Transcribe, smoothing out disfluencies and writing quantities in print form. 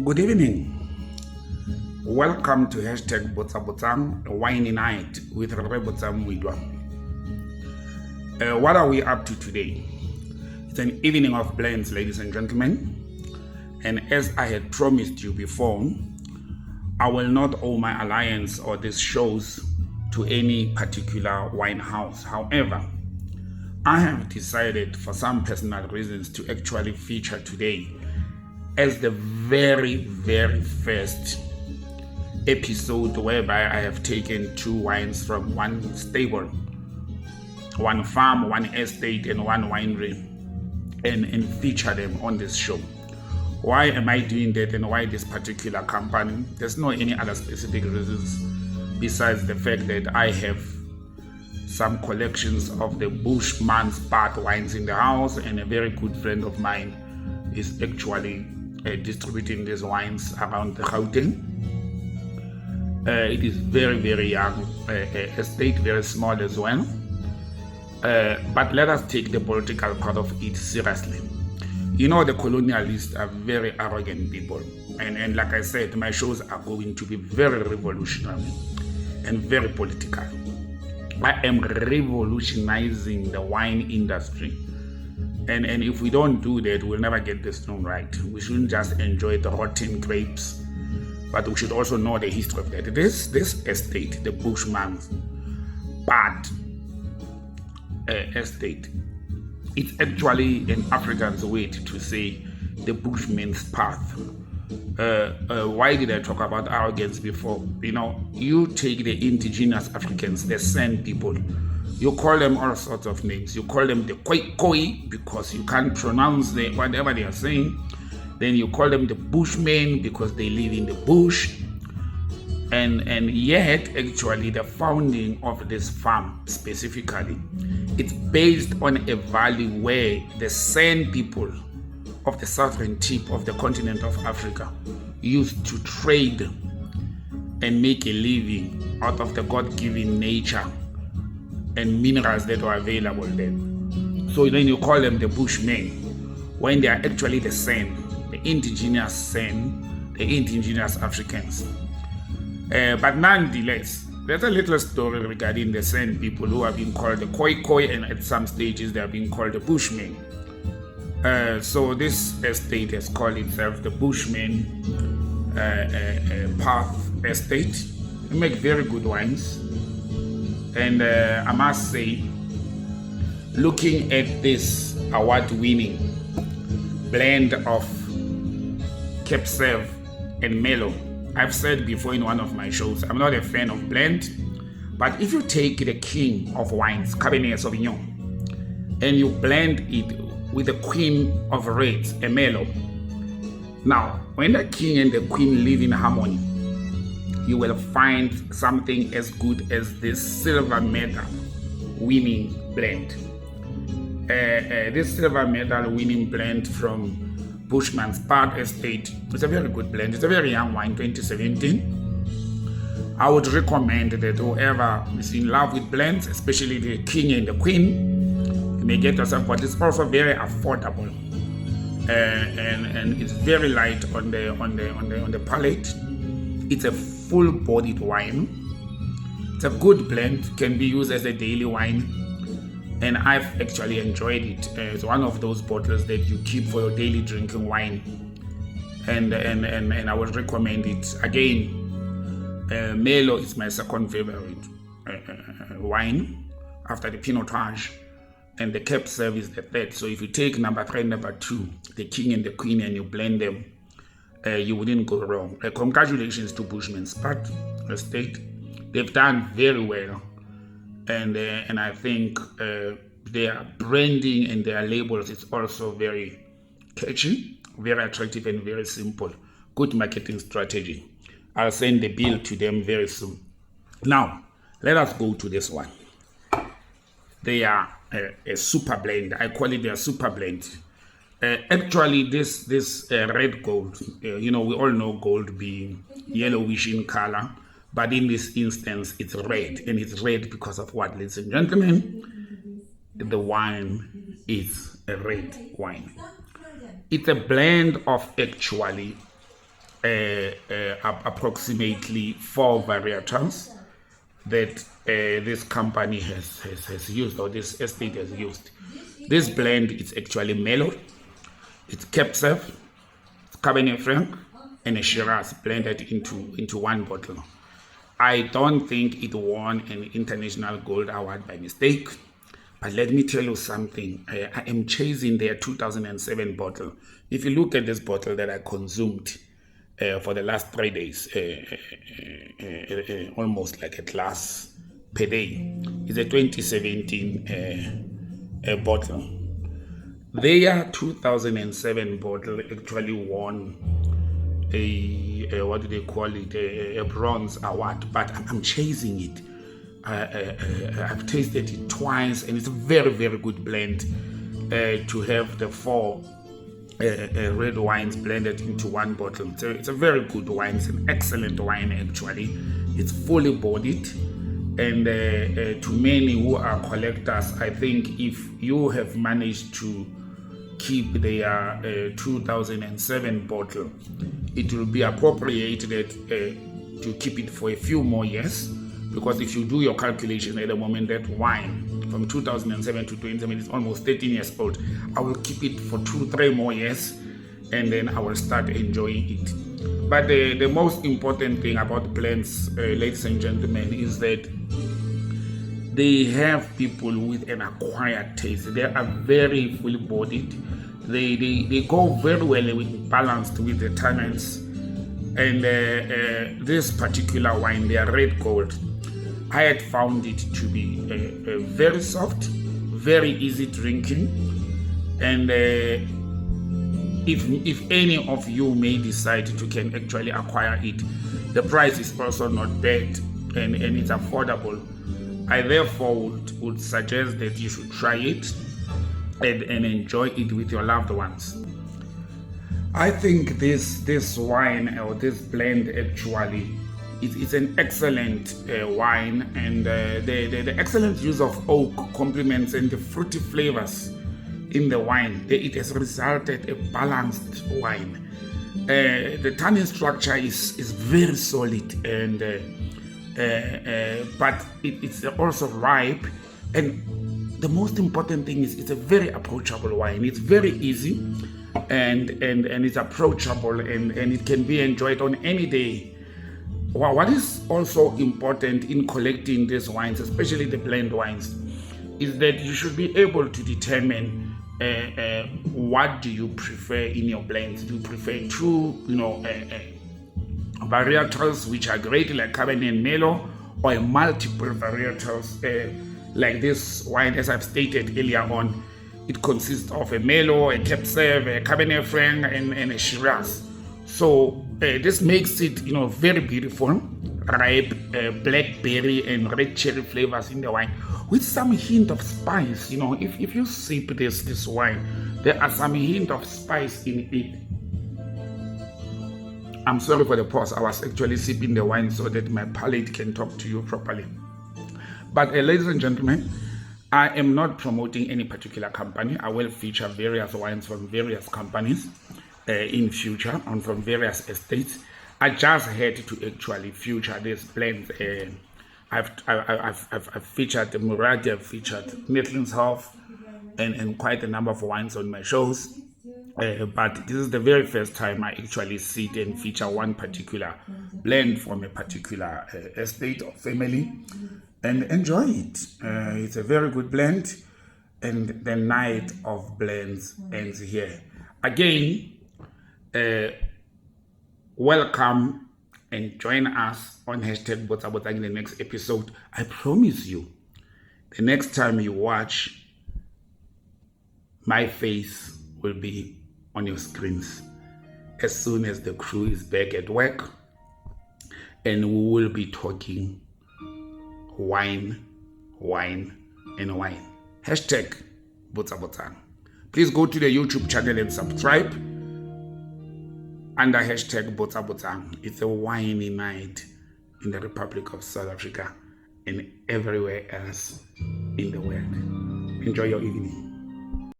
Good evening. Welcome to #Botsang, a Winey night with Botsang. What are we up to today? It's an evening of blends, ladies and gentlemen. And as I had promised you before, I will not owe my alliance or these shows to any particular wine house. However, I have decided for some personal reasons to actually feature today as the very first episode whereby I have taken two wines from one stable, one farm, one estate, and one winery, and feature them on this show. Why am I doing that, and why this particular company? There's no any other specific reasons besides the fact that I have some collections of the Bushman's Path wines in the house, and a very good friend of mine is actually distributing these wines around the Gauteng. It is very young estate, very small as well. But let us take the political part of it seriously. You know, the colonialists are very arrogant people. And like I said, my shows are going to be very revolutionary and very political. I am revolutionizing the wine industry. And if we don't do that, we'll never get this thing right. We shouldn't just enjoy the rotten grapes, but we should also know the history of that. This estate, the Bushman's Path estate, it's actually an African's way to say the Bushman's Path. Why did I talk about arrogance before? You know, you take the indigenous Africans, the San people, you call them all sorts of names. You call them the Koi because you can't pronounce whatever they are saying. Then you call them the Bushmen because they live in the bush. And yet, actually, the founding of this farm specifically, it's based on a valley where the San people of the southern tip of the continent of Africa used to trade and make a living out of the God-given nature and minerals that were available then. So then you call them the Bushmen when they are actually the San, the indigenous San, the indigenous Africans. But nonetheless, there's a little story regarding the San people who are being called the Koi, and at some stages they are being called the Bushmen. So this estate has called itself the Bushman Path Estate. They make very good wines. And I must say, looking at this award-winning blend of Cape Serve and Mellow, I've said before in one of my shows, I'm not a fan of blend, but if you take the king of wines, Cabernet Sauvignon, and you blend it with the queen of reds, a Mellow. Now, when the king and the queen live in harmony, you will find something as good as this silver medal winning blend. This silver medal winning blend from Bushman's Path Estate is a very good blend. It's a very young wine, 2017. I would recommend that whoever is in love with blends, especially the king and the queen, you may get yourself, but it's also very affordable. And it's very light on the palate. It's a full-bodied wine. It's a good blend, can be used as a daily wine, and I've actually enjoyed it. It's one of those bottles that you keep for your daily drinking wine, and I would recommend it. Again, Mellow is my second favorite wine after the Pinotage, and the Cape Serve is the third. So if you take number 3 and number 2, the king and the queen, and you blend them, you wouldn't go wrong. Congratulations to Bushman's Path Estate. They've done very well, and I think their branding and their labels is also very catchy, very attractive, and very simple. Good marketing strategy. I'll send the bill to them very soon. Now, let us go to this one. They are a super blend. I call it their super blend. Actually, this red gold, you know, we all know gold being yellowish in color, but in this instance, it's red, and it's red because of what, ladies and gentlemen? The wine is a red wine. It's a blend of actually approximately 4 varietals that this company has used, or this estate has used. This blend is actually mellow, it's Capsef, it's Cabernet Franc, and a Shiraz blended into one bottle. I don't think it won an international gold award by mistake, but let me tell you something. I am chasing their 2007 bottle. If you look at this bottle that I consumed for the last 3 days, almost like a glass per day, it's a 2017 bottle. Their 2007 bottle actually won what do they call it, a bronze award, but I'm chasing it. I've tasted it twice, and it's a very, very good blend to have the 4 red wines blended into one bottle. So it's a very good wine. It's an excellent wine, actually. It's fully bodied, and to many who are collectors, I think if you have managed to keep their 2007 bottle, it will be appropriated to keep it for a few more years, because if you do your calculation at the moment, that wine from 2007 to 2027 is almost 13 years old. I will keep it for 2-3 more years, and then I will start enjoying it. But the most important thing about blends, ladies and gentlemen, is that they have people with an acquired taste. They are very fully bodied. They go very well balanced with the tannins. And this particular wine, they are red gold. I had found it to be very soft, very easy drinking, and if any of you may decide to can actually acquire it, the price is also not bad, and it's affordable. I therefore would suggest that you should try it and enjoy it with your loved ones. I think this wine, or this blend, actually it's an excellent wine, and the excellent use of oak complements and the fruity flavors in the wine. It has resulted a balanced wine. The tannin structure is very solid, and but it's also ripe, and the most important thing is it's a very approachable wine. It's very easy, and it's approachable, and it can be enjoyed on any day. Well, what is also important in collecting these wines, especially the blend wines, is that you should be able to determine what do you prefer in your blends. Do you prefer true, varietals which are great like Cabernet and Merlot, or multiple varietals like this wine? As I've stated earlier on, it consists of a Merlot, a Capsef, a Cabernet Franc, and a Shiraz. So this makes it, very beautiful, ripe blackberry and red cherry flavors in the wine, with some hint of spice. If you sip this wine, there are some hint of spice in it. I'm sorry for the pause. I was actually sipping the wine so that my palate can talk to you properly. But ladies and gentlemen, I am not promoting any particular company. I will feature various wines from various companies in future, and from various estates. I just had to actually feature this blend. I've featured Muradi, I've featured Netlinshof, and quite a number of wines on my shows. But this is the very first time I actually sit and feature one particular blend from a particular estate or family, and enjoy it. It's a very good blend, and the night of blends ends here. Again, welcome and join us on #Botsang in the next episode. I promise you, the next time you watch, my face will be on your screens as soon as the crew is back at work, and we will be talking wine, and wine. #Botsang. Please go to the YouTube channel and subscribe under #Botsang. It's a winey night in the Republic of South Africa and everywhere else in the world. Enjoy your evening.